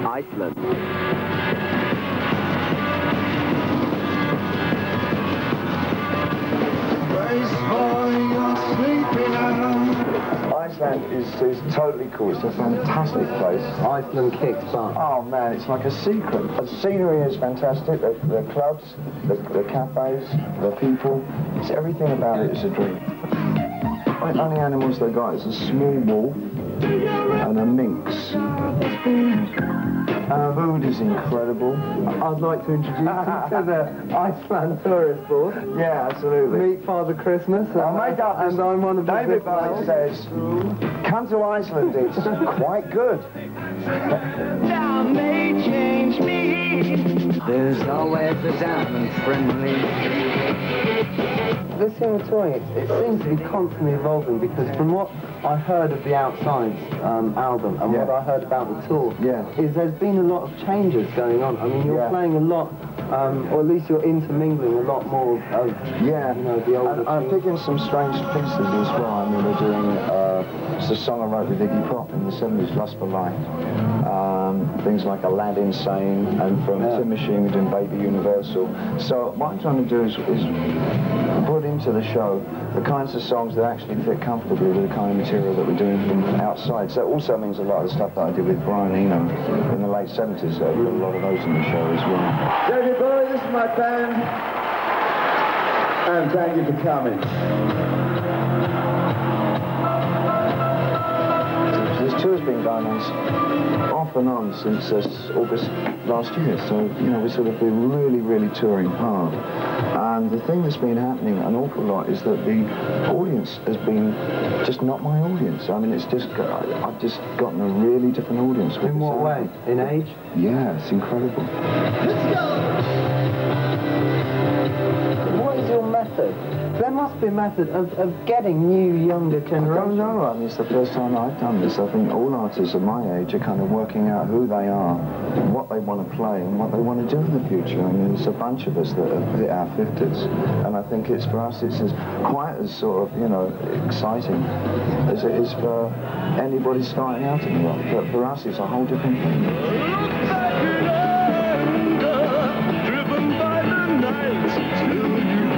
Iceland. Iceland is totally cool. It's a fantastic place. Iceland kicks butt. Oh man, it's like a secret. The scenery is fantastic. The clubs, the cafes, the people. It's everything about it is a dream. The only animals they got is a small wolf and a minx. Food is incredible. I'd like to introduce you to the Iceland tourist board. Yeah, absolutely. Meet Father Christmas. I made up this. And I'm one of the David Bowie says, come to Iceland, it's quite good. Time may change me. There's always a diamond friendly. This thing with touring, it seems to be constantly evolving, because from what I heard of the Outsides album and what I heard about the tour, is there's been a lot of changes going on. I mean, you're playing a lot, or at least you're intermingling a lot more of you know, the older I'm picking some strange pieces as well. I mean, we're doing it's a song I wrote with Iggy Pop in the 70s, Lust for Life. Things like Aladdin Sane, and from Tim Machine we're doing Baby Universal. So what I'm trying to do is put into the show the kinds of songs that actually fit comfortably with the kind of material that we're doing from outside. So it also means a lot of the stuff that I did with Brian Eno in the late 70s. So I've got a lot of those in the show as well. David Bowie, this is my band, and thank you for coming. This tour's been going on off and on since August last year, so, you know, we've sort of been really touring hard. And the thing that's been happening an awful lot is that the audience has been just not my audience. I mean, it's just, I've just gotten a really different audience. In what way? In age? Yeah, it's incredible. What is your method? There must be a method of getting new, younger generations. I don't know. I mean, it's the first time I've done this. I think all artists of my age are kind of working out who they are, what they want to play, and what they want to do in the future. I mean, there's a bunch of us that have hit our 50s, and I think it's, for us, it's quite as sort of, you know, exciting as it is for anybody starting out in rock. But for us, it's a whole different thing. Driven by the night till you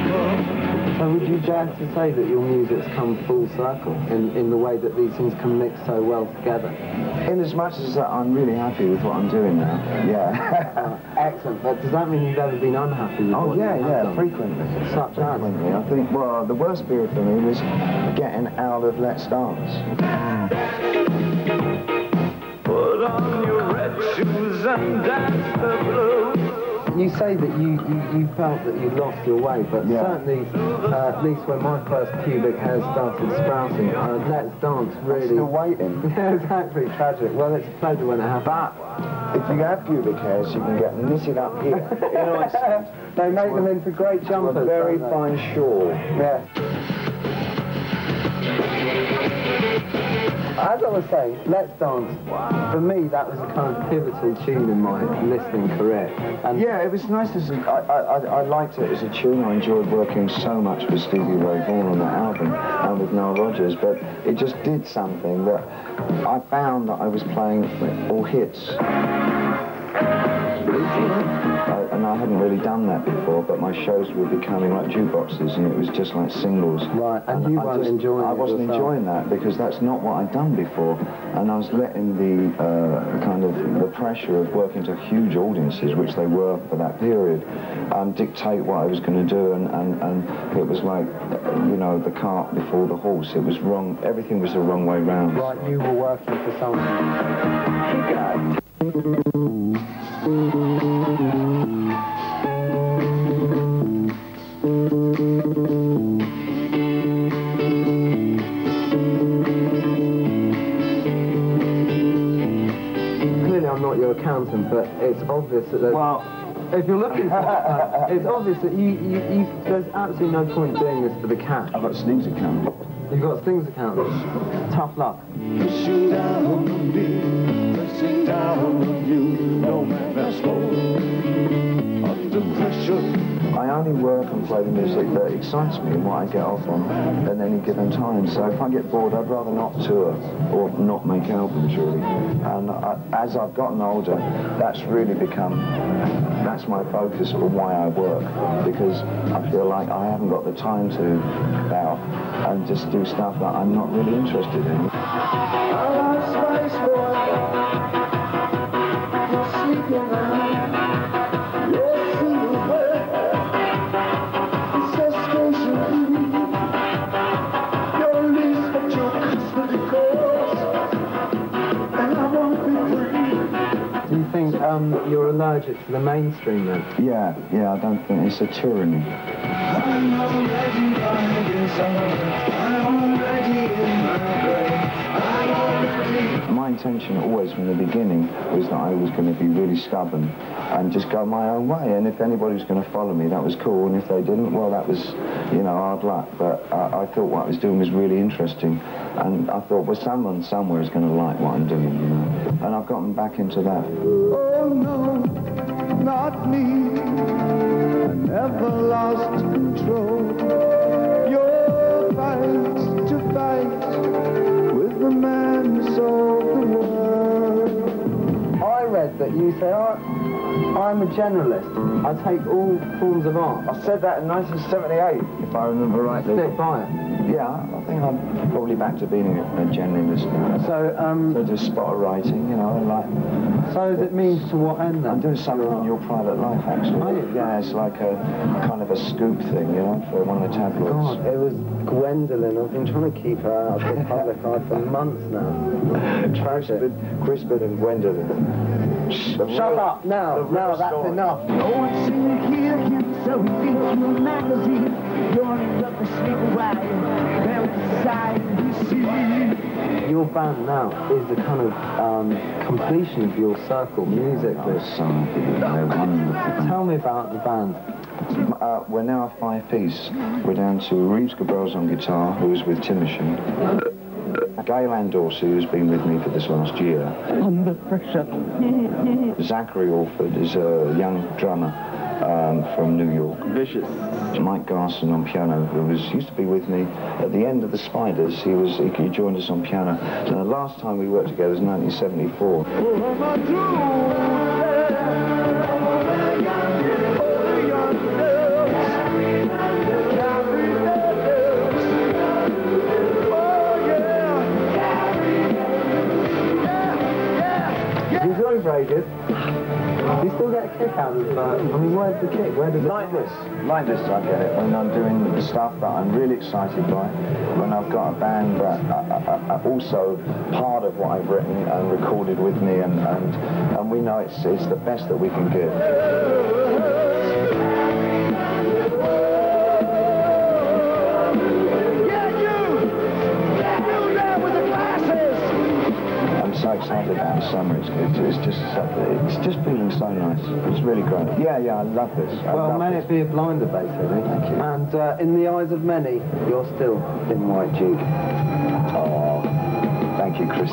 come. So would you dare to say that your music's come full circle in the way that these things can mix so well together? In as much as that, I'm really happy with what I'm doing now. Yeah. Excellent. But does that mean you've ever been unhappy with what yeah, you have done? frequently. Such frequently. I think, well, the worst period for me was getting out of Let's Dance. Put on your red shoes and dance the blues. You say that you felt that you lost your way, but certainly, at least when my first pubic hair started sprouting, Let's Dance really... I'm still waiting. Yeah, exactly, tragic. Well, it's a pleasure when it happens. But if you have pubic hairs, you can get knitted up here. In Iceland. They make them into great jumpers. A very fine shawl. Yeah. As I was saying, Let's Dance, for me, that was a kind of pivotal tune in my listening career. And yeah, it was nice. I liked it as a tune. I enjoyed working so much with Stevie Ray Vaughan on that album and with Nile Rodgers, but it just did something that I found that I was playing all hits. And I hadn't really done that before, but my shows were becoming like jukeboxes, and it was just like singles. Right, and you weren't enjoying it. I wasn't enjoying that, because that's not what I'd done before, and I was letting the kind of the pressure of working to huge audiences, which they were for that period, dictate what I was going to do, and it was like, you know, the cart before the horse. It was wrong. Everything was the wrong way round. Right, you were working for someone. Clearly I'm not your accountant, but it's obvious that there's... Well, if you're looking for it's obvious that there's absolutely no point doing this for the cash. I've got Sting's account. You've got Sting's account. Tough luck. Pushing down on me, pressing down on you, no man has more. Under pressure, I only work and play the music that excites me and what I get off on at any given time. So if I get bored, I'd rather not tour or not make albums, really. And as I've gotten older, that's really that's my focus for why I work, because I feel like I haven't got the time to out and just do stuff that I'm not really interested in. Do you think you're allergic to the mainstream then? Yeah, I don't think it's a tyranny. My intention always from the beginning was that I was going to be really stubborn and just go my own way, and if anybody was going to follow me, that was cool, and if they didn't, well, that was, hard luck. But I thought what I was doing was really interesting, and I thought, well, someone somewhere is going to like what I'm doing, and I've gotten back into that. Oh no, not me. I never lost control. Your fight to fight with the man who sold the world. I read that you say, I'm a generalist. I take all forms of art. I said that in 1978, if I remember rightly. Stick by it. Yeah, I think I'm probably back to being a generalist now. So just spot writing, So does it mean to what end then? I'm doing something in your private life, actually. Are you? Yeah, it's like a kind of a scoop thing, for one of the tabloids. God, it was Gwendolyn. I've been trying to keep her out of the public eye for months now. Tragic. Crispin and Gwendolyn. Shut up! Now, that's enough. Oh, it's in the here, so we think you're a magazine. You're up a sleep away. Your band now is the kind of completion of your circle musically. They're wonderful. Tell me about the band. We're now a 5-piece. We're down to Reeves Gabrels on guitar, who's with Timothy. Gail Andorsi, who's been with me for this last year. Under pressure. Zachary Alford is a young drummer from New York. Vicious. Mike Garson on piano, who used to be with me at the end of the Spiders. He joined us on piano. And the last time we worked together was 1974. He's doing very good. Do you still get a kick out of where's the kick? Where does it Like this I get it when I'm doing the stuff that I'm really excited by, when I've got a band that also part of what I've written and recorded with me, and we know it's the best that we can give. So excited about the summer. It's just feeling so nice. It's really great. Yeah, I love this. Well, may it be a blinder, basically. Thank you. And in the eyes of many, you're still in White Duke. Oh, thank you, Chris.